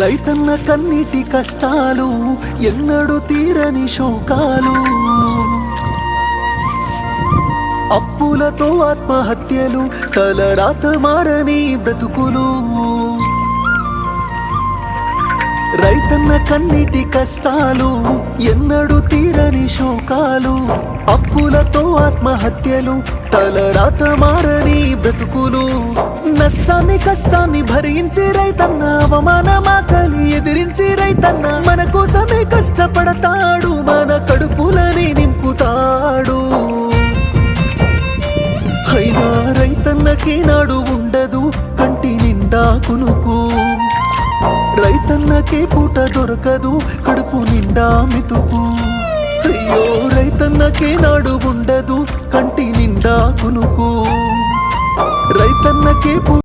రైతన్న కన్నీటి కష్టాలు ఎన్నడూ తీరని శోకాలు, అప్పులతో ఆత్మహత్యలు, తలరాత మారని బ్రతుకులు. రైతన్న కన్నీటి కష్టాలు ఎన్నడూ తీరని శోకాలు, అప్పులతో ఆత్మహత్యలు, తలరాత మారని బ్రతుకులు. నష్టాన్ని కష్టాన్ని భరించి రైతన్న, అవమానమాకలి ఎదిరించి రైతన్న మన కోసమే కష్టపడతాడు, మన కడుపులని నింపుతాడు. అయినా రైతన్నకి నాడు ఉండదు కంటి నిండా కునుకు, రైతన్నకే పూట దొరకదు కడుపు నిండా మితుకు. అయ్యో రైతన్నకే నాడు ఉండదు కంటి నిండా కునుకు, రైతన్నకే